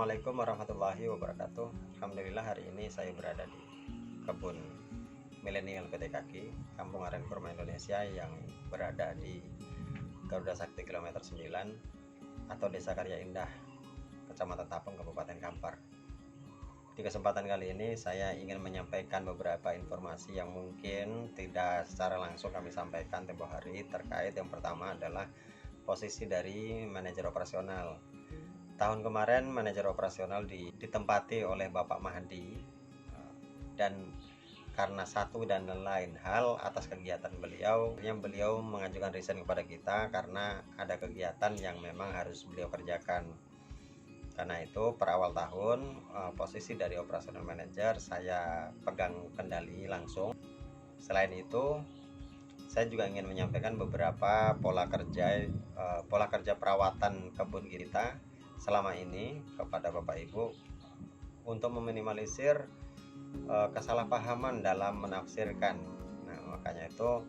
Assalamualaikum warahmatullahi wabarakatuh. Alhamdulillah hari ini saya berada di kebun milenial PT Kaki, Kampung Aren Kurma Indonesia yang berada di Garuda Sakti kilometer 9 atau Desa Karya Indah, Kecamatan Tapung, Kabupaten Kampar. Di kesempatan kali ini saya ingin menyampaikan beberapa informasi yang mungkin tidak secara langsung kami sampaikan tempo hari terkait yang pertama adalah posisi dari manajer operasional. Tahun kemarin manajer operasional ditempati oleh Bapak Mahdi, dan karena satu dan lain hal atas kegiatan beliau mengajukan resign kepada kita karena ada kegiatan yang memang harus beliau kerjakan. Karena itu per awal tahun posisi dari operasional manager saya pegang kendali langsung. Selain itu saya juga ingin menyampaikan beberapa pola kerja perawatan kebun kita selama ini kepada Bapak Ibu untuk meminimalisir kesalahpahaman dalam menafsirkan. Nah, makanya itu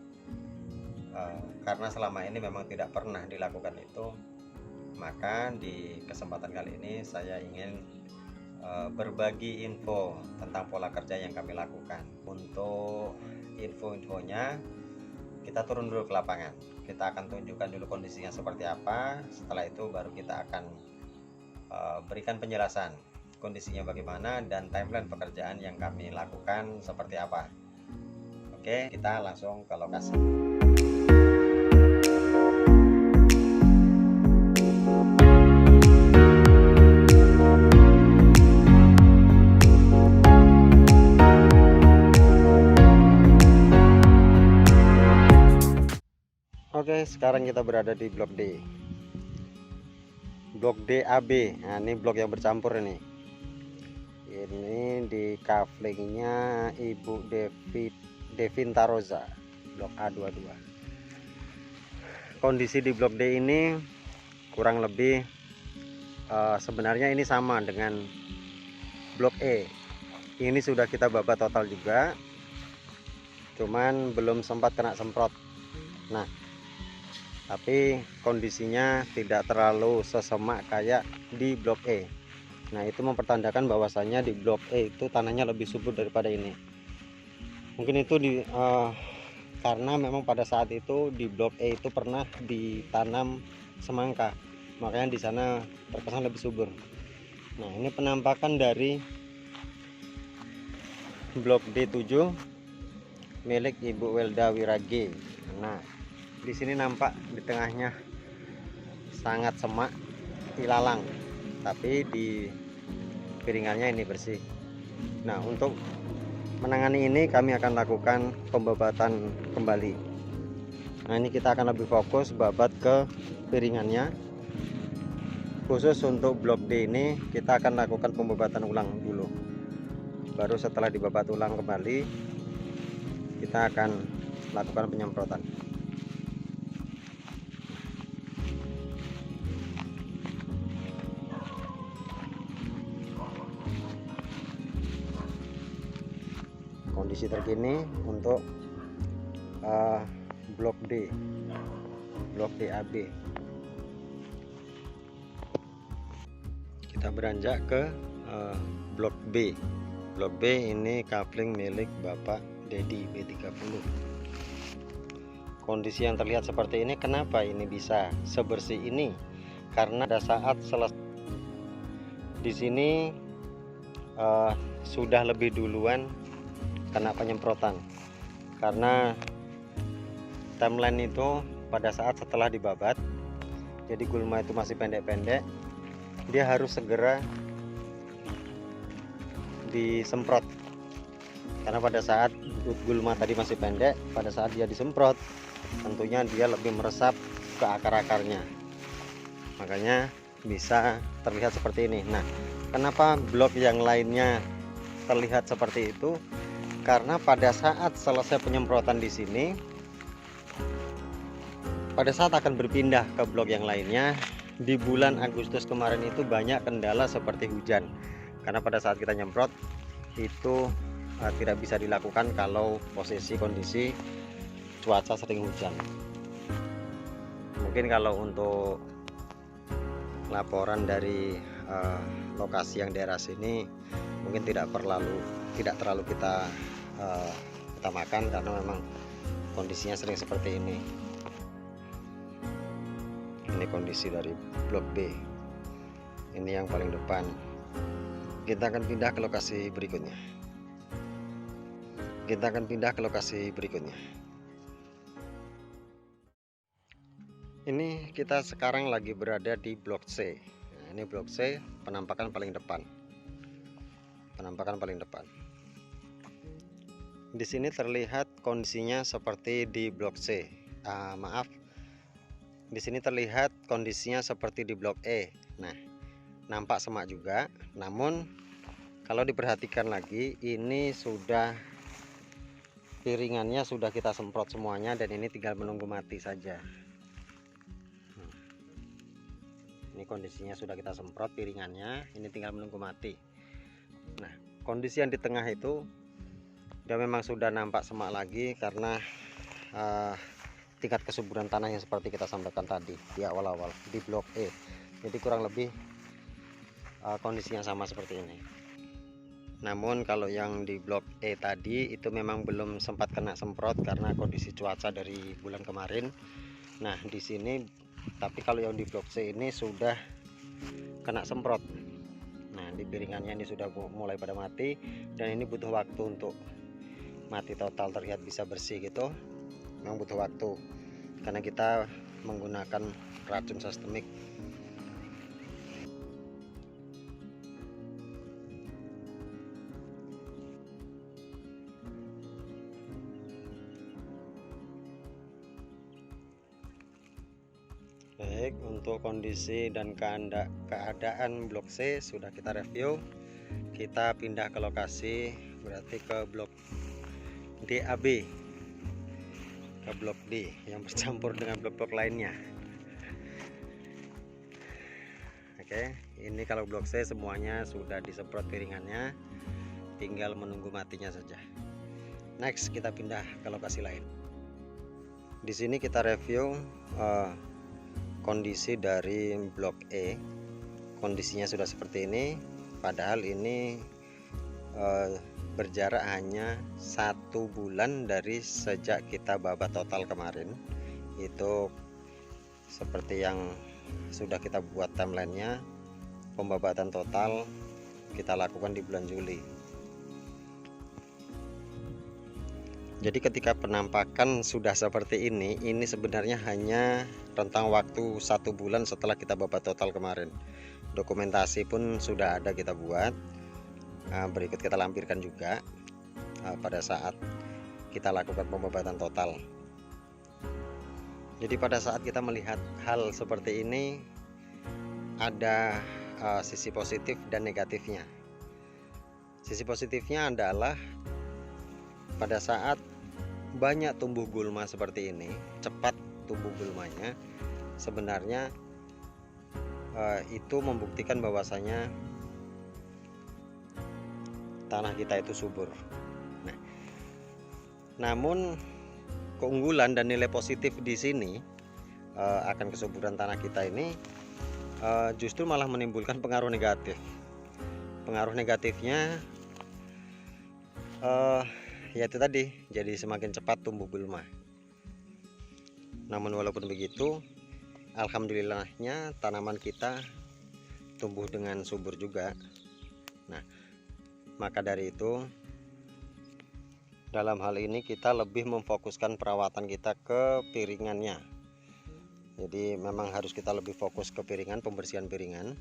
karena selama ini memang tidak pernah dilakukan itu, maka di kesempatan kali ini saya ingin berbagi info tentang pola kerja yang kami lakukan. Untuk info-infonya kita turun dulu ke lapangan, kita akan tunjukkan dulu kondisinya seperti apa. Setelah itu baru kita akan berikan penjelasan kondisinya bagaimana dan timeline pekerjaan yang kami lakukan seperti apa. Oke, kita langsung ke lokasi. Oke, sekarang kita berada di blok D. Blok DAB. Nah, ini blok yang bercampur ini. Ini di kaflingnya Ibu Devinta Rosa, blok A22. Kondisi di blok D ini kurang lebih sebenarnya ini sama dengan blok E. Ini sudah kita babat total juga, cuman belum sempat kena semprot. Nah, tapi kondisinya tidak terlalu sesemak kayak di blok E. Nah, itu mempertandakan bahwasannya di blok E itu tanahnya lebih subur daripada ini. Mungkin itu karena memang pada saat itu di blok E itu pernah ditanam semangka, makanya di sana terkesan lebih subur. Nah, ini penampakan dari blok D7 milik Ibu Welda Wirage. Nah, di sini nampak di tengahnya sangat semak ilalang, tapi di piringannya ini bersih. Nah, untuk menangani ini kami akan lakukan pembabatan kembali. Nah, ini kita akan lebih fokus babat ke piringannya. Khusus untuk blok D ini kita akan lakukan pembabatan ulang dulu. Baru setelah dibabat ulang kembali kita akan lakukan penyemprotan. Kondisi terkini untuk blok D, blok DAB. Kita beranjak ke blok B. Blok B ini kapling milik Bapak Dedi B30. Kondisi yang terlihat seperti ini, kenapa ini bisa sebersih ini? Karena pada saat selesai di sini sudah lebih duluan kena penyemprotan, karena timeline itu pada saat setelah dibabat, jadi gulma itu masih pendek-pendek, dia harus segera disemprot. Karena pada saat gulma tadi masih pendek, pada saat dia disemprot tentunya dia lebih meresap ke akar-akarnya, makanya bisa terlihat seperti ini. Nah, kenapa blok yang lainnya terlihat seperti itu? Karena pada saat selesai penyemprotan di sini, pada saat akan berpindah ke blok yang lainnya, di bulan Agustus kemarin itu banyak kendala seperti hujan. Karena pada saat kita nyemprot itu tidak bisa dilakukan kalau posisi kondisi cuaca sering hujan. Mungkin kalau untuk laporan dari lokasi yang daerah sini mungkin tidak terlalu kita utamakan karena memang kondisinya sering seperti ini. Ini kondisi dari blok B, ini yang paling depan. Kita akan pindah ke lokasi berikutnya. Ini kita sekarang lagi berada di blok C. Nah, ini blok C, penampakan paling depan. Di sini terlihat kondisinya seperti di blok C. Di sini terlihat kondisinya seperti di blok E. Nah, nampak semak juga. Namun kalau diperhatikan lagi, ini sudah piringannya sudah kita semprot semuanya dan ini tinggal menunggu mati saja. Ini kondisinya sudah kita semprot piringannya, ini tinggal menunggu mati. Nah, kondisi yang di tengah itu dia memang sudah nampak semak lagi karena tingkat kesuburan tanah yang seperti kita sampaikan tadi di awal-awal di blok E. Jadi kurang lebih kondisinya sama seperti ini. Namun kalau yang di blok E tadi itu memang belum sempat kena semprot karena kondisi cuaca dari bulan kemarin. Nah, di sini tapi kalau yang di blok C ini sudah kena semprot. Nah, di piringannya ini sudah mulai pada mati dan ini butuh waktu untuk mati total terlihat bisa bersih gitu. Memang butuh waktu karena kita menggunakan racun sistemik. Baik, untuk kondisi dan keadaan blok C sudah kita review. Kita pindah ke lokasi, berarti ke blok DAB, ke blok D yang bercampur dengan blok-blok lainnya. Oke, ini kalau blok C semuanya sudah disemprot piringannya, tinggal menunggu matinya saja. Next, kita pindah ke lokasi lain. Di sini kita review kondisi dari blok E. Kondisinya sudah seperti ini, padahal ini berjarak hanya 1 bulan dari sejak kita babat total kemarin. Itu seperti yang sudah kita buat timelinenya, pembabatan total kita lakukan di bulan Juli. Jadi ketika penampakan sudah seperti ini sebenarnya hanya rentang waktu 1 bulan setelah kita babat total kemarin. Dokumentasi pun sudah ada kita buat. Berikut kita lampirkan juga pada saat kita lakukan pembabatan total. Jadi pada saat kita melihat hal seperti ini ada sisi positif dan negatifnya. Sisi positifnya adalah pada saat banyak tumbuh gulma seperti ini, cepat tumbuh gulmanya, sebenarnya itu membuktikan bahwasanya tanah kita itu subur. Nah, namun keunggulan dan nilai positif di sini akan kesuburan tanah kita ini justru malah menimbulkan pengaruh negatif. Pengaruh negatifnya yaitu tadi, jadi semakin cepat tumbuh gulma. Namun walaupun begitu, alhamdulillahnya tanaman kita tumbuh dengan subur juga. Nah, maka dari itu dalam hal ini kita lebih memfokuskan perawatan kita ke piringannya. Jadi memang harus kita lebih fokus ke piringan, pembersihan piringan,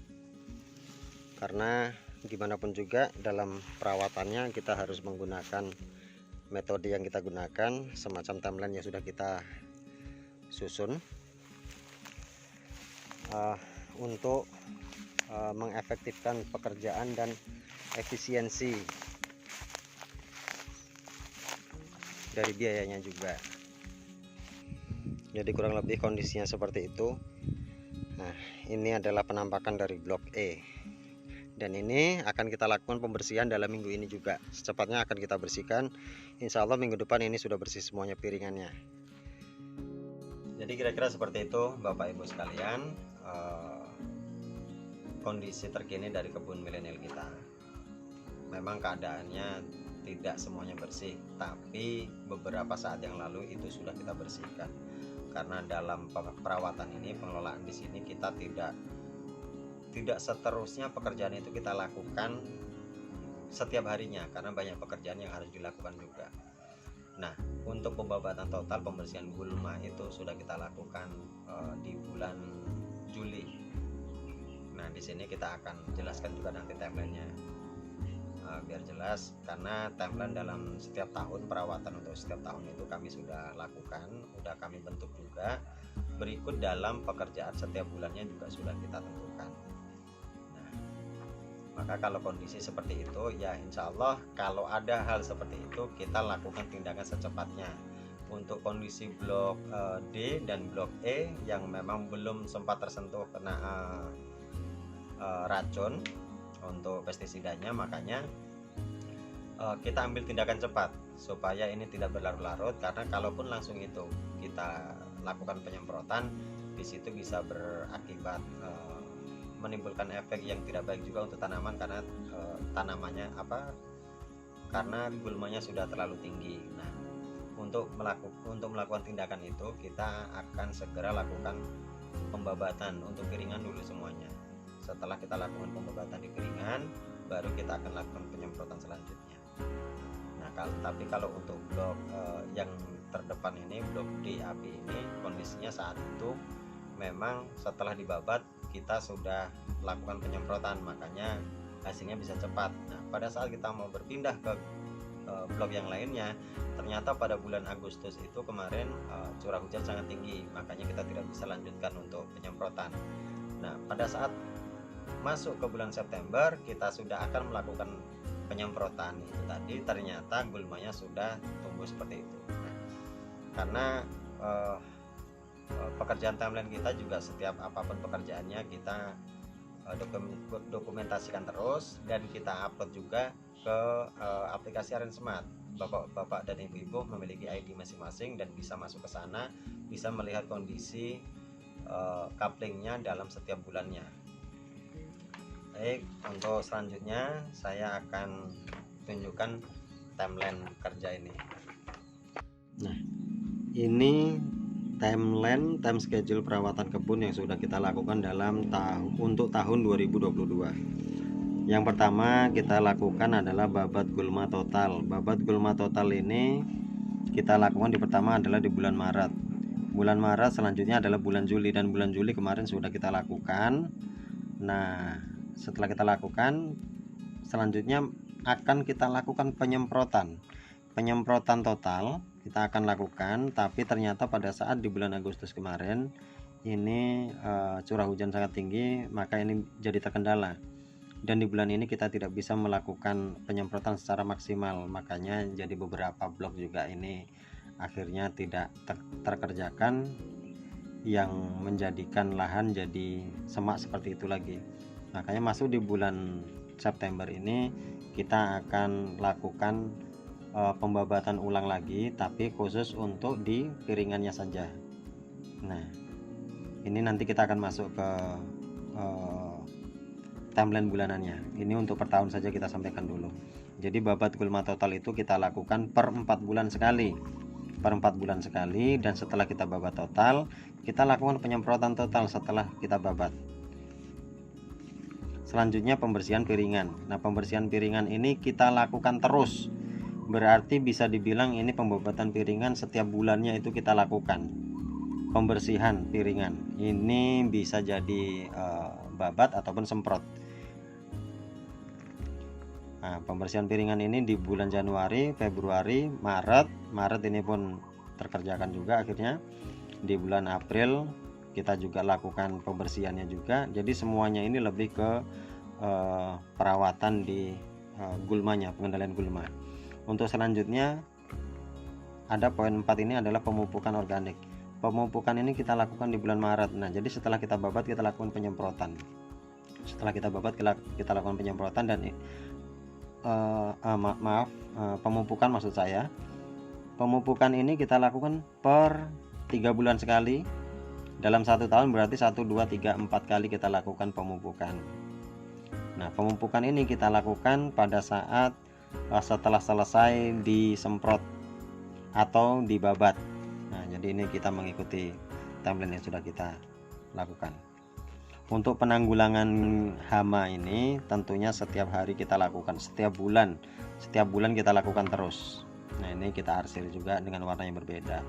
karena gimana pun juga dalam perawatannya kita harus menggunakan metode yang kita gunakan, semacam timeline yang sudah kita susun untuk mengefektifkan pekerjaan dan efisiensi dari biayanya juga. Jadi kurang lebih kondisinya seperti itu. Nah, ini adalah penampakan dari blok E, dan ini akan kita lakukan pembersihan dalam minggu ini juga. Secepatnya akan kita bersihkan. Insya Allah minggu depan ini sudah bersih semuanya piringannya. Jadi kira-kira seperti itu Bapak Ibu sekalian. kondisi terkini dari kebun milenial kita. Memang keadaannya tidak semuanya bersih, tapi beberapa saat yang lalu itu sudah kita bersihkan. Karena dalam perawatan ini, pengelolaan di sini kita tidak seterusnya pekerjaan itu kita lakukan setiap harinya, karena banyak pekerjaan yang harus dilakukan juga. Nah, untuk pembabatan total pembersihan gulma itu sudah kita lakukan di bulan Juli. Nah, di sini kita akan jelaskan juga nanti timelinenya biar jelas, karena timeline dalam setiap tahun perawatan untuk setiap tahun itu kami sudah lakukan, sudah kami bentuk juga. Berikut dalam pekerjaan setiap bulannya juga sudah kita tentukan. Nah, maka kalau kondisi seperti itu ya insya Allah kalau ada hal seperti itu kita lakukan tindakan secepatnya. Untuk kondisi blok D dan blok E yang memang belum sempat tersentuh kena racun untuk pestisidanya, makanya kita ambil tindakan cepat supaya ini tidak berlarut-larut, karena kalaupun langsung itu kita lakukan penyemprotan, di situ bisa berakibat menimbulkan efek yang tidak baik juga untuk tanaman, karena tanamannya karena gulmanya sudah terlalu tinggi. Nah, untuk melakukan tindakan itu kita akan segera lakukan pembabatan untuk piringan dulu semuanya. Setelah kita lakukan pembabatan di piringan, baru kita akan lakukan penyemprotan selanjutnya. Nah, tapi kalau untuk blok yang terdepan ini, blok D api ini, kondisinya saat itu memang setelah dibabat kita sudah lakukan penyemprotan, makanya hasilnya bisa cepat. Nah, pada saat kita mau berpindah ke blok yang lainnya, ternyata pada bulan Agustus itu kemarin curah hujan sangat tinggi, makanya kita tidak bisa lanjutkan untuk penyemprotan. Nah, pada saat masuk ke bulan September kita sudah akan melakukan penyemprotan itu tadi, ternyata gulmanya sudah tumbuh seperti itu. Nah, karena pekerjaan timeline kita juga setiap apapun pekerjaannya kita dokumentasikan terus, dan kita upload juga ke aplikasi Arensmart. Bapak-bapak dan ibu-ibu memiliki ID masing-masing dan bisa masuk ke sana, bisa melihat kondisi couplingnya dalam setiap bulannya. Baik, untuk selanjutnya saya akan tunjukkan timeline kerja ini. Nah, ini time schedule perawatan kebun yang sudah kita lakukan untuk tahun 2022. Yang pertama kita lakukan adalah babat gulma total. Babat gulma total ini kita lakukan pertama adalah di bulan Maret. Bulan Maret selanjutnya adalah bulan Juli, dan bulan Juli kemarin sudah kita lakukan. Nah, setelah kita lakukan, selanjutnya akan kita lakukan penyemprotan total kita akan lakukan. Tapi ternyata pada saat di bulan Agustus kemarin ini curah hujan sangat tinggi, maka ini jadi terkendala, dan di bulan ini kita tidak bisa melakukan penyemprotan secara maksimal, makanya jadi beberapa blok juga ini akhirnya tidak terkerjakan, yang menjadikan lahan jadi semak seperti itu lagi. Makanya masuk di bulan September ini kita akan lakukan pembabatan ulang lagi, tapi khusus untuk di piringannya saja. Nah, ini nanti kita akan masuk ke timeline bulanannya. Ini untuk per tahun saja kita sampaikan dulu. Jadi babat gulma total itu kita lakukan per 4 bulan sekali. Dan setelah kita babat total, kita lakukan penyemprotan total setelah kita babat. Selanjutnya pembersihan piringan. Nah, pembersihan piringan ini kita lakukan terus. Berarti bisa dibilang ini pembabatan piringan setiap bulannya itu kita lakukan. Pembersihan piringan ini bisa jadi babat ataupun semprot. Nah, pembersihan piringan ini di bulan Januari, Februari, Maret ini pun terkerjakan juga akhirnya. Di bulan April kita juga lakukan pembersihannya juga. Jadi semuanya ini lebih ke perawatan di gulmanya, pengendalian gulma. Untuk selanjutnya ada poin 4 ini adalah pemupukan organik. Pemupukan ini kita lakukan di bulan Maret. Nah, jadi setelah kita babat kita lakukan penyemprotan. Kita lakukan penyemprotan dan pemupukan maksud saya. Pemupukan ini kita lakukan per 3 bulan sekali. Dalam 1 tahun berarti 1, 2, 3, 4 kali kita lakukan pemupukan. Nah, pemupukan ini kita lakukan pada saat setelah selesai disemprot atau dibabat. Nah, jadi ini kita mengikuti timeline yang sudah kita lakukan. Untuk penanggulangan hama ini tentunya setiap hari kita lakukan, setiap bulan kita lakukan terus. Nah, ini kita arsir juga dengan warna yang berbeda.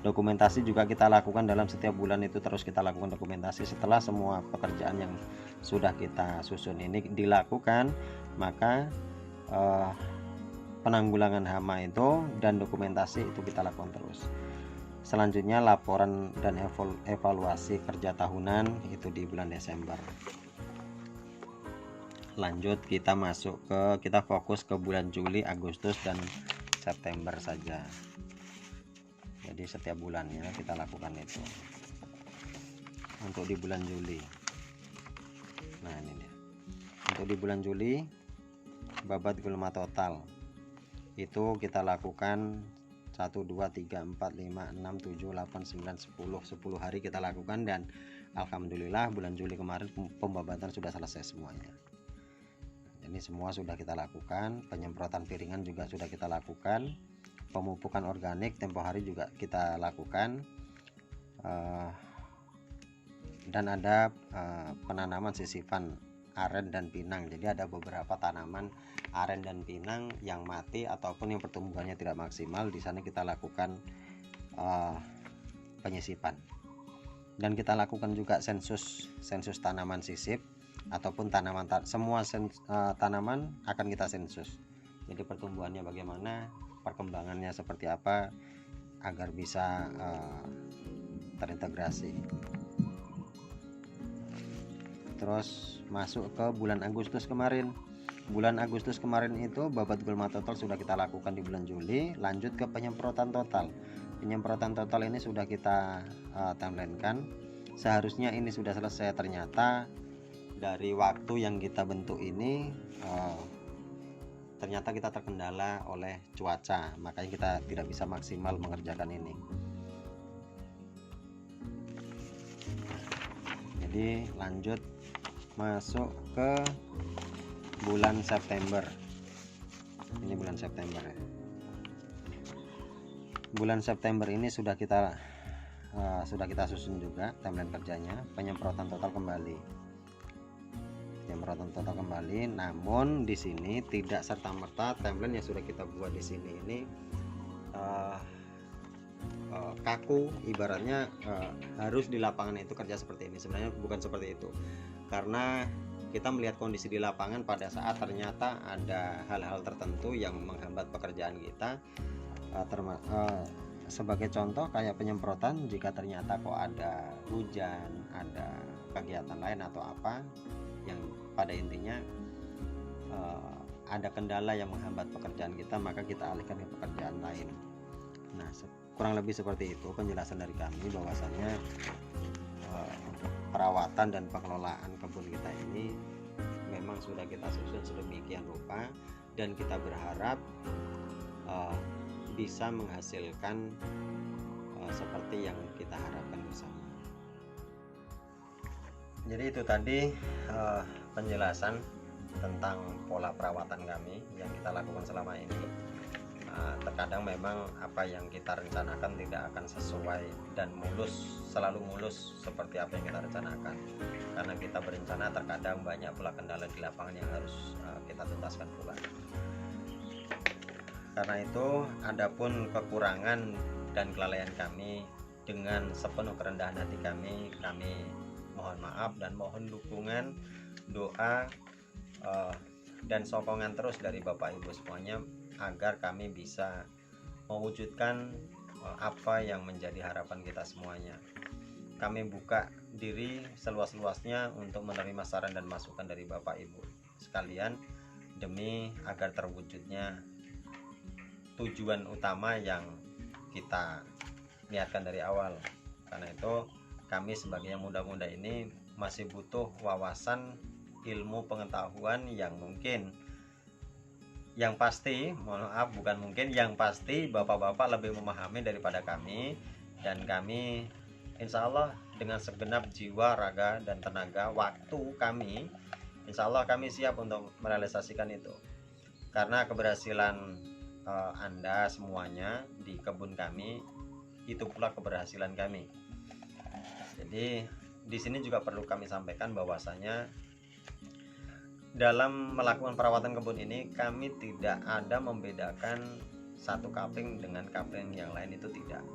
Dokumentasi juga kita lakukan dalam setiap bulan itu, terus kita lakukan dokumentasi. Setelah semua pekerjaan yang sudah kita susun ini dilakukan, maka penanggulangan hama itu dan dokumentasi itu kita lakukan terus. Selanjutnya laporan dan evaluasi kerja tahunan itu di bulan Desember. Lanjut kita fokus ke bulan Juli, Agustus dan September saja. Jadi setiap bulannya kita lakukan itu. Untuk di bulan Juli, nah ini dia. Untuk di bulan Juli, babat gulma total itu kita lakukan 1, 2, 3, 4, 5, 6, 7, 8, 9, 10 hari kita lakukan, dan alhamdulillah bulan Juli kemarin pembabatan sudah selesai semuanya. Ini semua sudah kita lakukan. Penyemprotan piringan juga sudah kita lakukan. Pemupukan organik tempo hari juga kita lakukan. Dan ada penanaman sisifan aren dan pinang. Jadi ada beberapa tanaman aren dan pinang yang mati ataupun yang pertumbuhannya tidak maksimal. Di sana kita lakukan penyisipan. Dan kita lakukan juga sensus tanaman sisip ataupun tanaman tanaman akan kita sensus. Jadi pertumbuhannya bagaimana, perkembangannya seperti apa agar bisa terintegrasi. Terus masuk ke bulan Agustus kemarin. Bulan Agustus kemarin itu babat gulma total sudah kita lakukan di bulan Juli. Lanjut ke penyemprotan total. Penyemprotan total ini sudah kita timeline-kan. Seharusnya ini sudah selesai, ternyata dari waktu yang kita bentuk ini ternyata kita terkendala oleh cuaca, makanya kita tidak bisa maksimal mengerjakan ini. Jadi lanjut masuk ke bulan September. Ini bulan September ya. Bulan September ini sudah kita susun juga timeline kerjanya. Penyemprotan total kembali. Namun di sini tidak serta-merta timeline yang sudah kita buat di sini ini kaku, ibaratnya harus di lapangan itu kerja seperti ini. Sebenarnya bukan seperti itu, karena kita melihat kondisi di lapangan pada saat ternyata ada hal-hal tertentu yang menghambat pekerjaan kita. Sebagai contoh kayak penyemprotan, jika ternyata kok ada hujan, ada kegiatan lain atau apa yang pada intinya ada kendala yang menghambat pekerjaan kita, maka kita alihkan ke pekerjaan lain. Nah, kurang lebih seperti itu penjelasan dari kami, bahwasannya untuk perawatan dan pengelolaan kebun kita ini memang sudah kita susun sedemikian rupa, dan kita berharap bisa menghasilkan seperti yang kita harapkan bersama. Jadi itu tadi penjelasan tentang pola perawatan kami yang kita lakukan selama ini. Terkadang memang apa yang kita rencanakan tidak akan sesuai dan selalu mulus seperti apa yang kita rencanakan, karena kita berencana terkadang banyak pula kendala di lapangan yang harus kita tuntaskan pula. Karena itu, adapun kekurangan dan kelalaian kami, dengan sepenuh kerendahan hati kami mohon maaf dan mohon dukungan, doa dan sokongan terus dari Bapak Ibu semuanya, agar kami bisa mewujudkan apa yang menjadi harapan kita semuanya. Kami buka diri seluas-luasnya untuk menerima saran dan masukan dari Bapak Ibu sekalian, demi agar terwujudnya tujuan utama yang kita niatkan dari awal. Karena itu kami sebagai yang muda-muda ini masih butuh wawasan, ilmu, pengetahuan yang mungkin, yang pasti, mohon maaf bukan mungkin, yang pasti bapak-bapak lebih memahami daripada kami. Dan kami insya Allah dengan segenap jiwa, raga, dan tenaga waktu kami Insya Allah kami siap untuk merealisasikan itu, karena keberhasilan Anda semuanya di kebun kami, itu pula keberhasilan kami. Jadi di sini juga perlu kami sampaikan bahwasanya dalam melakukan perawatan kebun ini kami tidak ada membedakan satu kapling dengan kapling yang lain, itu tidak,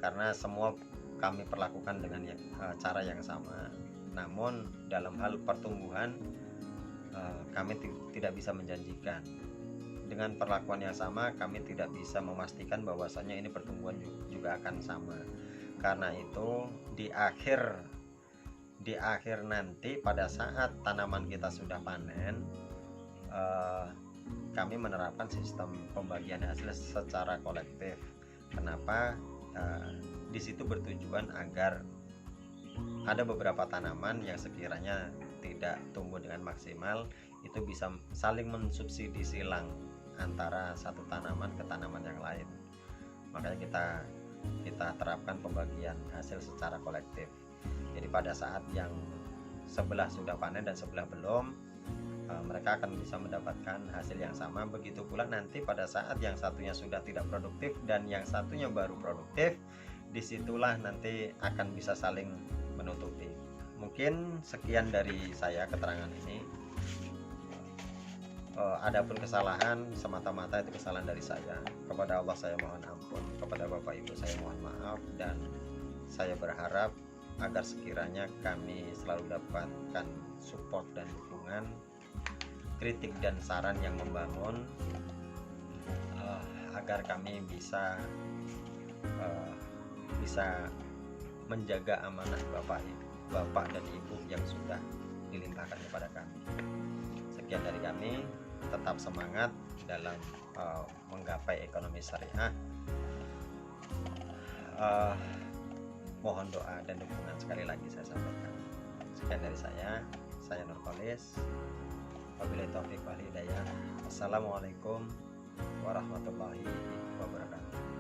karena semua kami perlakukan dengan cara yang sama. Namun dalam hal pertumbuhan kami tidak bisa menjanjikan. Dengan perlakuan yang sama kami tidak bisa memastikan bahwasanya ini pertumbuhan juga akan sama. Karena itu di akhir nanti pada saat tanaman kita sudah panen, kami menerapkan sistem pembagian hasil secara kolektif. Kenapa? Di situ bertujuan agar ada beberapa tanaman yang sekiranya tidak tumbuh dengan maksimal, itu bisa saling mensubsidi silang antara satu tanaman ke tanaman yang lain. Makanya kita terapkan pembagian hasil secara kolektif. Jadi pada saat yang sebelah sudah panen dan sebelah belum, mereka akan bisa mendapatkan hasil yang sama. Begitu pula nanti pada saat yang satunya sudah tidak produktif dan yang satunya baru produktif, disitulah nanti akan bisa saling menutupi. Mungkin sekian dari saya keterangan ini. Adapun kesalahan semata-mata itu kesalahan dari saya. Kepada Allah saya mohon ampun, kepada Bapak Ibu saya mohon maaf, dan saya berharap agar sekiranya kami selalu dapatkan support dan dukungan, kritik dan saran yang membangun, agar kami bisa menjaga amanah Bapak dan Ibu yang sudah dilimpahkan kepada kami. Sekian dari kami, tetap semangat dalam menggapai ekonomi syariah. Mohon doa dan dukungan sekali lagi saya sampaikan. Sekian dari saya Nurkolis. Wabillahi taufiq wal hidayah. Assalamualaikum warahmatullahi wabarakatuh.